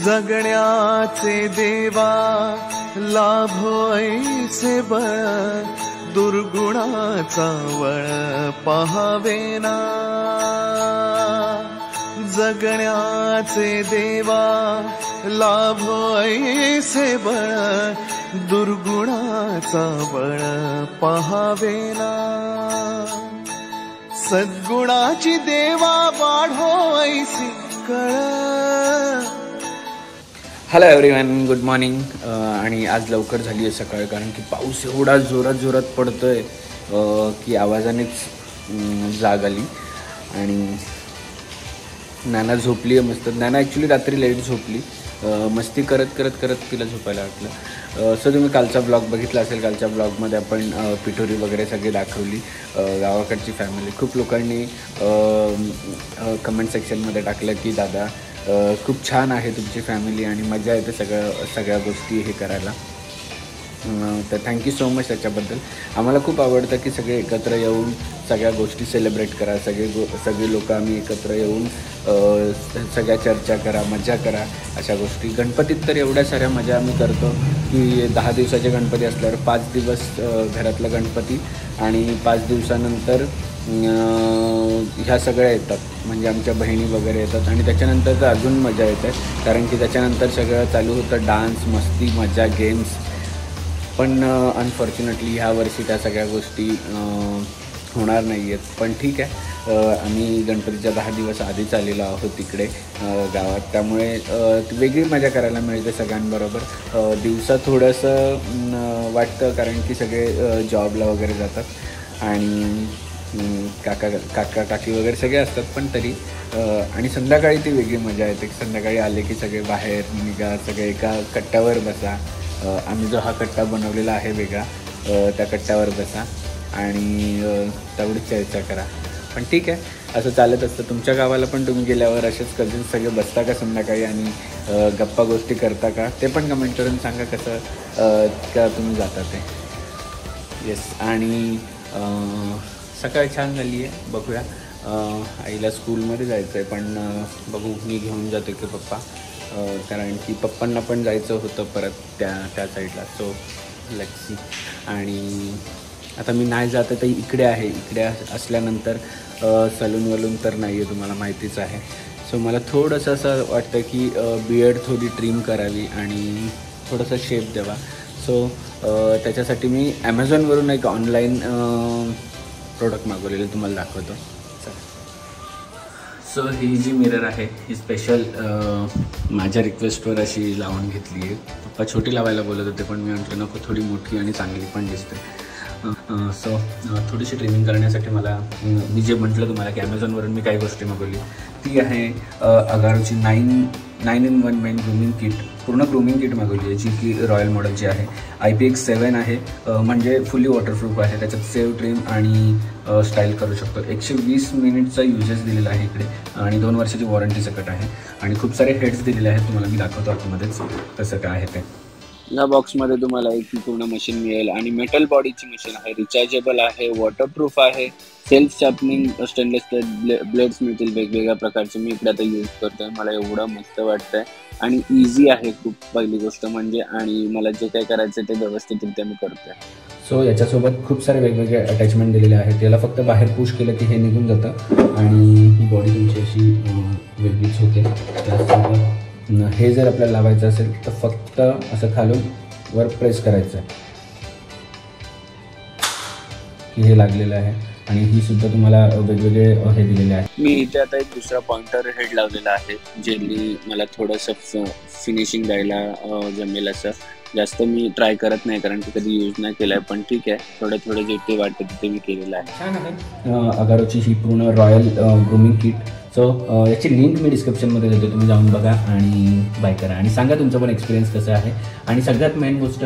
जगण्याचे देवा लाभो ऐसे बळ, दुर्गुणाचा वळ पहावेना. जगण्याचे देवा लाभो ऐसे बळ, दुर्गुणाचा बळ पहावेना. सद्गुणाची देवा वाढो ऐसी कळ. Hello everyone, good morning. आणि आज लवकर झाली आहे सकाळ, कारण की पाऊस एवढा जोरात पडतोय की आवाजानेच जाग आली. आणि नाना झोपली आहे मस्त. नाना ॲक्च्युली रात्री लेट झोपली, मस्ती करत तिला झोपायला वाटलं. सो तुम्ही कालचा ब्लॉग बघितला असेल. कालच्या ब्लॉगमध्ये आपण पिठोरी वगैरे सगळी दाखवली, गावाकडची फॅमिली. खूप लोकांनी कमेंट सेक्शनमध्ये टाकलं की दादा खूप छान आहे तुमची फॅमिली आणि मजा येते सगळ्या गोष्टी हे करायला. तर थँक्यू सो मच त्याच्याबद्दल. आम्हाला खूप आवडतं की सगळे एकत्र येऊन सगळ्या गोष्टी सेलिब्रेट करा. सगळे लोक आम्ही एकत्र येऊन सगळ्या चर्चा करा, मजा करा, अशा गोष्टी. गणपतीत तर एवढ्या साऱ्या मजा आम्ही करतो की 10 दिवसाचे गणपती असल्यावर 5 दिवस घरातला गणपती आणि 5 दिवसानंतर ह्या सगळ्या येतात, म्हणजे आमच्या बहिणी वगैरे येतात. आणि त्याच्यानंतर तर अजून मजा येते, कारण की त्याच्यानंतर सगळं चालू होतं, डान्स, मस्ती, मजा, गेम्स. पण अनफॉर्च्युनेटली ह्या वर्षी त्या सगळ्या गोष्टी होणार नाही आहेत. पण ठीक आहे, आम्ही गणपतीच्या 10 दिवस आधीच आलेलो आहोत तिकडे गावात, त्यामुळे वेगळी मजा करायला मिळते सगळ्यांबरोबर. दिवसा थोडंसं वाटतं, कारण की सगळे जॉबला वगैरे जातात आणि काका काकी वगैरे सगळे असतात. पण तरी आणि संध्याकाळी ती वेगळी मजा येते. संध्याकाळी आले की सगळे बाहेर निघा, सगळे एका कट्ट्यावर बसा. आम्ही जो हा कट्टा बनवलेला आहे वेगळा, त्या कट्ट्यावर बसा आणि तेवढीच चर्चा करा. पण ठीक आहे, असं चालत असतं. तुमच्या गावाला पण तुम्ही गेल्यावर असेच कझिन्स सगळे बसता का संध्याकाळी आणि गप्पा गोष्टी करता का? ते पण कमेंट करून सांगा कसं का तुम्ही जाता ते. येस. आणि सकाळ छान झाली आहे. बघूया, आईला स्कूलमध्ये जायचं आहे, पण बघू मी घेऊन जातो की पप्पा, कारण की पप्पांना पण जायचं होतं परत त्या साईडला. So let's see. आणि आता मी नाही जात तर इकडे आहे. इकडे असल्यानंतर सलून वलून तर नाही आहे, तुम्हाला माहितीच आहे. सो मला थोडंसं असं वाटतं की बियर्ड थोडी ट्रिम करावी आणि थोडंसं शेप द्यावा. सो त्याच्यासाठी मी ॲमेझॉनवरून एक ऑनलाईन प्रोडक्ट मागवलेलं तुम्हाला दाखवतो. सो ही जी मिरर आहे ही स्पेशल माझ्या रिक्वेस्टवर अशी लावून घेतली आहे. पप्पा छोटी लावायला बोलत होते, पण मी म्हटलं नको, थोडी मोठी आणि चांगली पण दिसते. सो थोडीशी ट्रिमिंग करण्यासाठी मला, मी जे म्हटलं तुम्हाला की ॲमेझॉनवरून मी काही गोष्टी मागवली, ती आहे अगारोची 9 in 1 मेन ग्रूमिंग किट. पूर्ण ग्रूमिंग किट मागवली आहे, जी की रॉयल मॉडेलची आहे. IPX7 आहे, म्हणजे फुल्ली वॉटरप्रूफ आहे. त्याच्यात सेव्ह, ट्रिम आणि स्टाईल करू शकतो. 120 मिनिटचा युजेस दिलेला आहे इकडे आणि 2 वर्षाची वॉरंटी सकट आहे. आणि खूप सारे हेड्स दिलेले आहेत, तुम्हाला मी दाखवतो आतमध्येच कसं काय आहे ते. या बॉक्समध्ये तुम्हाला एक पूर्ण मशीन मिळेल आणि मेटल बॉडीची मशीन आहे, रिचार्जेबल आहे, वॉटरप्रूफ आहे, self sharpening stainless steel blades मिळतील वेगवेगळ्या प्रकारचे. मी इकडे आता यूज करतोय, मला एवढं मस्त वाटतंय आणि इझी आहे खूप, पहिली गोष्ट म्हणजे. आणि मला जे काही करायचं ते व्यवस्थितरित्या मी करतोय. सो याच्यासोबत खूप सारे वेगवेगळे अटॅचमेंट दिलेले आहेत. याला फक्त बाहेर पुश केलं की हे निघून जातं आणि ही बॉडी तुमची अशी वेगळीच होते. त्यासोबत हे जर आपल्याला लावायचं असेल तर फक्त असं खालून वर प्रेस करायचं आहे की हे लागलेलं आहे. आणि ही सुद्धा तुम्हाला वेगवेगळे हे दिलेले आहे. मी इथे आता एक दुसरा पॉइंटर हेड लावलेला आहे, ज्यांनी मला थोडंसं फिनिशिंग द्यायला जमेल. असं जास्त मी ट्राय करत नाही, कारण की कधी यूज नाही केला आहे. पण ठीक आहे, थोडं जे ते वाटतं तिथे मी केलेलं आहे. छान आहे अगारोची ही पूर्ण रॉयल ग्रूमिंग किट. सो याची लिंक मी डिस्क्रिप्शनमध्ये देतो, तुम्ही जाऊन बघा आणि बाय करा आणि सांगा तुमचं पण एक्सपिरियन्स कसं आहे. आणि सगळ्यात मेन गोष्ट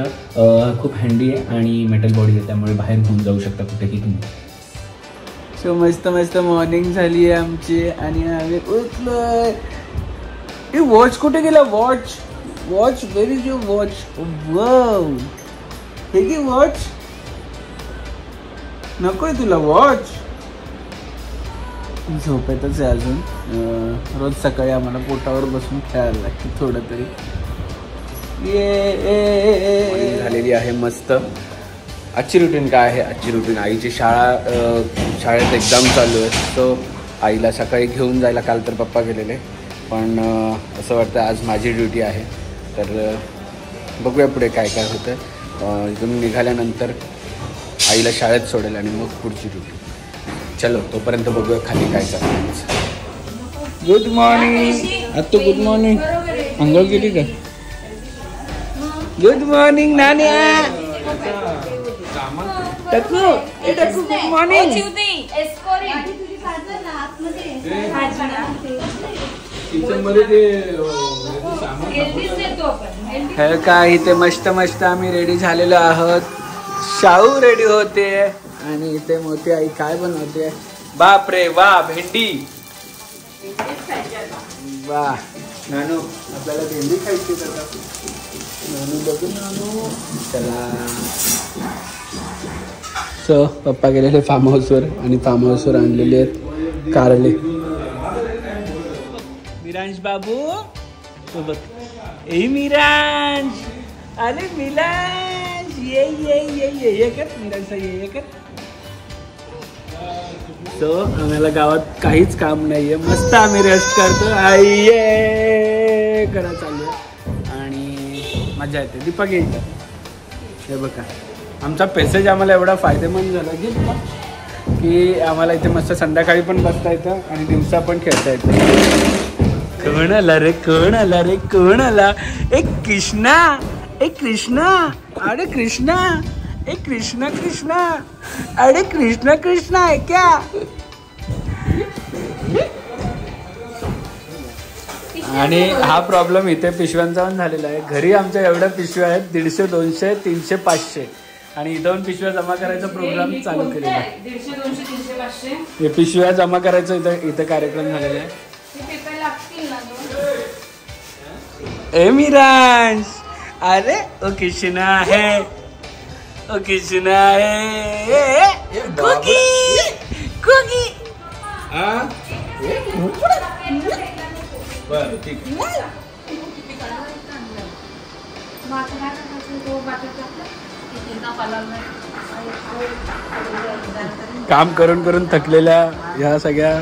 खूप हँडी आहे आणि मेटल बॉडी आहे, त्यामुळे बाहेर घेऊन जाऊ शकता कुठेही तुम्ही. सो मस्त मॉर्निंग झाली आहे आमची आणि आम्ही उठलोय. वॉच कुठे गेला? Watch where is your watch? Wow, हे की वॉच नकोय तुला? वॉच झोपेतच आहे अजून. रोज सकाळी आम्हाला पोटावर बसून खेळायला लागते थोडं तरी. ये झालेली आहे मस्त. आजची रुटीन काय आहे? आजची रुटीन आईची शाळेत एक्झाम चालू आहे, सो आईला सकाळी घेऊन जायला काल तर पप्पा गेलेले, पण असं वाटतं आज माझी ड्युटी आहे. तर बघूया पुढे काय काय होतं. इथून निघाल्यानंतर आईला शाळेत सोडेल आणि मग पुढची ड्युटी. चलो तोपर्यंत बघूया खाली काय चालतं. गुड मॉर्निंग आत्तू. Good morning. अंघोळ केली का? गुड मॉर्निंग नान्या. टकू गुड मॉर्निंग. हे काय इथे मस्त मस्त आम्ही रेडी झालेलो आहोत. शाहू रेडी होते आणि इथे मोठी आई काय बनवते? बाप रे वा, भेंडी. वा नानू, आपल्याला भेंडी खायची का? नानू बघू नानू. चला. सो पप्पा गेलेले फार्म हाऊसवर आणि फार्म हाऊसवर आणलेले आहेत कारले. मिरांश बाबू तो बघ. ए मिरांश, अरे मिरांश ये ये ये ये ये कर. मिरांशचा ये कर. सो आम्हाला गावात काहीच काम नाहीये, मस्त आम्ही रेस्ट करतो. आई ये करा चालू आणि मजा येते. दीपक येईल. हे बघा आमचा पॅसेज आम्हाला एवढा फायदेमंद झाला की आम्हाला इथे मस्त संध्याकाळी पण बसता येतं आणि दिवसा पण खेळता येतं. कोण आला रे? कोण आला रे? कोण आला? एक कृष्णा. एक कृष्णा. अरे कृष्णा. एक कृष्णा कृष्णा. अरे कृष्णा कृष्णा आहे क्या? आणि हा प्रॉब्लेम इथे पिशव्यांचा पण झालेला आहे. घरी आमच्या एवढ्या पिशव्या आहेत, 150, 200, 300, 500 आणि इथं पिशव्या जमा करायचा प्रोग्राम चालू केलेला आहे. 150, 200, 300, 500 हे पिशव्या जमा करायचा इथे कार्यक्रम झालेला आहे. ए मिरांश, अरे ओ कृष्णा है, ओ कृष्णा है. कुकी कुकी. बरं ठीक आहे. काम करून करून थकलेल्या ह्या सगळ्या.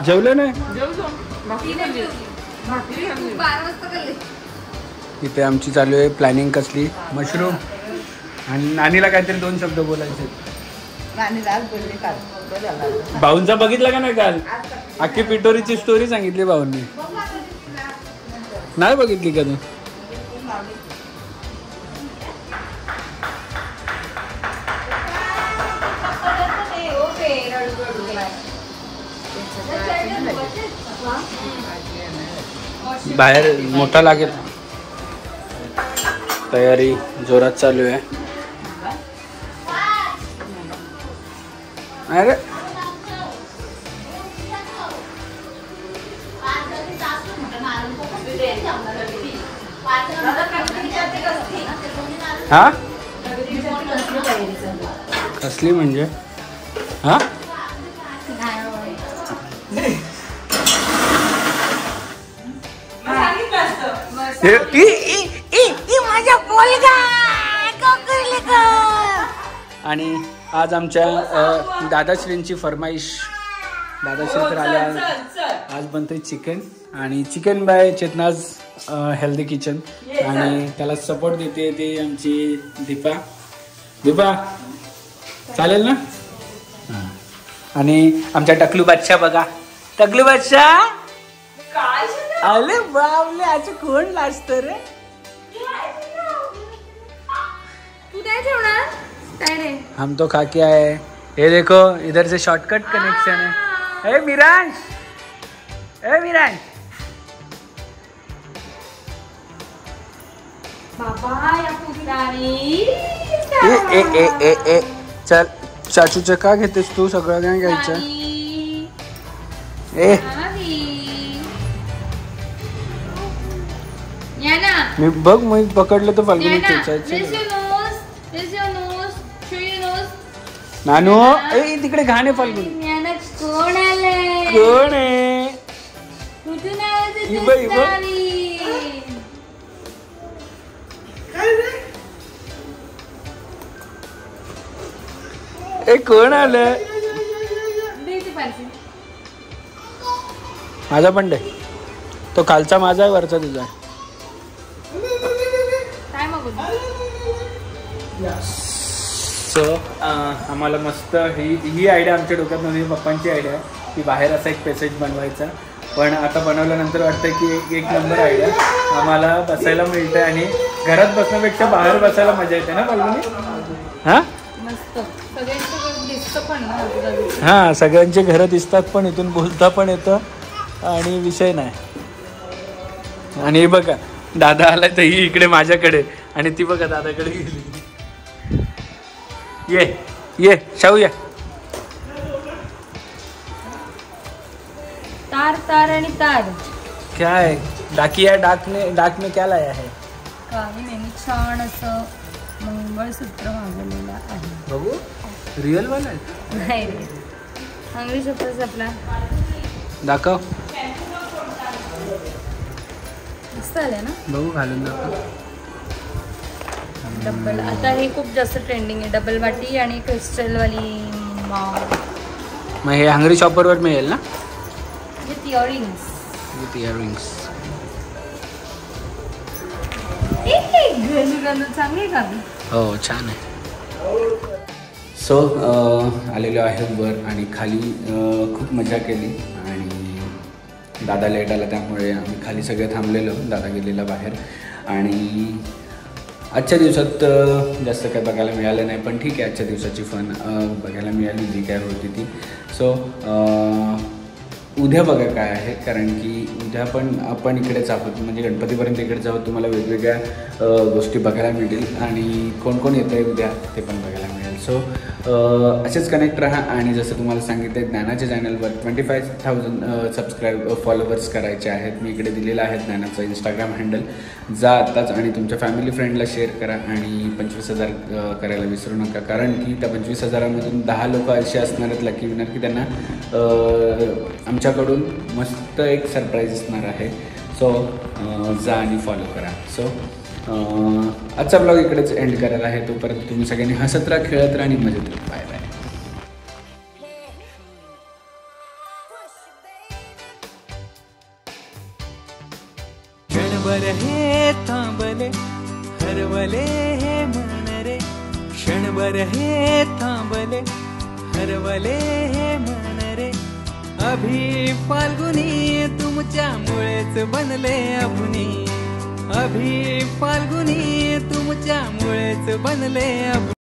जेवलं नाही? इथे आमची चालू आहे प्लॅनिंग कसली. मशरूम आणि नानीला काहीतरी 2 शब्द बोलायचे. भाऊंचा बघितला का नाही काल? अख्खी पिटोरीची स्टोरी सांगितली भाऊंनी. नाही बघितली का तू? बाहेर मोठा लागेल. तयारी जोरात चालू आहे. अरे हा कसली म्हणजे? हा आणि आज आमच्या दादाश्रींची फरमाईश. दादाश्री तर आल्या. आज बनतंय चिकन आणि chicken bye Chetna's healthy kitchen आणि त्याला सपोर्ट देते ती आमची दीपा. दीपा चालेल ना? आणि आमच्या टकलू बादशाह बघा. टकलू बादशाह अरे बाबले आज कोण लाजत रे? हम तो खा के आए. ये देखो इधर से शॉर्टकट कनेक्शन है. ए मिरांश, ए मिरांश. ए ए ए ए चल. चाचूचं का घेतेस तू? सगळं काय घ्यायचं? ए मी बघ मी पकडलं तर फाल्गुनी खेचायचं. नानू ए तिकडे घाणे फाल्गुनी. कोण आहे? कुठून आलं ते इबा, इबा. दुष्टावी? ए कोण आलं? दे ते पार्सल. माझा पण दे. तो खालचा माझा आहे, वरचा तुझा आहे. काय मागू? सो आम्हाला मस्त ही आयडिया आमच्या डोक्यात नव्हती, पप्पांची आयडिया आहे की बाहेर असा एक पॅसेज बनवायचा. पण आता बनवल्यानंतर वाटतं की एक नंबर आयडिया. आम्हाला बसायला मिळतं आणि घरात बसण्यापेक्षा बाहेर बसायला मजा येते ना पालगुनी? हां मस्त. सगळ्यांचं दिसतं पण ना आजूबाजूला. हां, सगळ्यांचे घरं दिसतात पण इथून बोलता पण येतं आणि विषय नाही. आणि हे बघा दादा आलाय तर ही इकडे माझ्याकडे आणि ती बघा दादाकडे गेली. ये शाहू ये. तार तार आणि तार. क्या है? डाकिया डाक में क्या लाया है? काही नाही, मी छान असं मंगळसूत्र मागवलेलं आहे. बघू रिअल वाला आहे? नाही रे, मंगळसूत्रच आपला. दाखव. मस्त आलं ना. बघू घालून दाखव. डबल आता हे खूप जास्त ट्रेंडिंग आहे. डबल वाटी आणि क्रिस्टलवाली मग हे हंगरी शॉपरवर मिळेल ना? With earrings. With earrings. चांगली का? हो छान आहे. सो आलेलो आहे वर आणि खाली खूप मजा केली आणि दादा लेट आला त्यामुळे आम्ही खाली सगळे थांबलेलो. दादा गेलेला बाहेर आणि आजच्या दिवसात जास्त काय बघायला मिळालं नाही, पण ठीक आहे आजच्या दिवसाची फन बघायला मिळाली जी काय होती ती. सो उद्या बघा काय आहे, कारण की उद्या पण आपण इकडेच आहोत, म्हणजे गणपतीपर्यंत इकडे आहोत. तुम्हाला वेगवेगळ्या गोष्टी बघायला मिळतील आणि कोण कोण येतं आहे उद्या ते पण बघायला मिळेल. सो असेच कनेक्ट राहा आणि जसं तुम्हाला सांगितलं ज्ञानाच्या चॅनलवर 25,000 सबस्क्राईब फॉलोवर्स करायचे आहेत. मी इकडे दिलेलं आहे ज्ञानाचं इंस्टाग्राम हँडल. जा आत्ताच आणि तुमच्या फॅमिली फ्रेंडला शेअर करा आणि 25,000 करायला विसरू नका, कारण की त्या 25,000मधून 10 लोक असे असणार आहेत लकी विनर की त्यांना आमच्याकडून मस्त एक सरप्राईज असणार आहे. सो जा आणि फॉलो करा. सो आजचा ब्लॉग इकडेच एंड करायला आहे. तोपर्यंत तुम्ही सगळ्यांनी हसत राहा, खेळत राहा आणि मजेत राहा. Bye bye. क्षणभर हे थांबले हरवले हे मन रे, क्षणभर हे थांबले हरवले हे मन रे. अभि फाल्गुनी तुमच्यामुळेच बनले अभुनी, अभि फाल्गुनी तुमच्यामुळेच बनले अभुनी.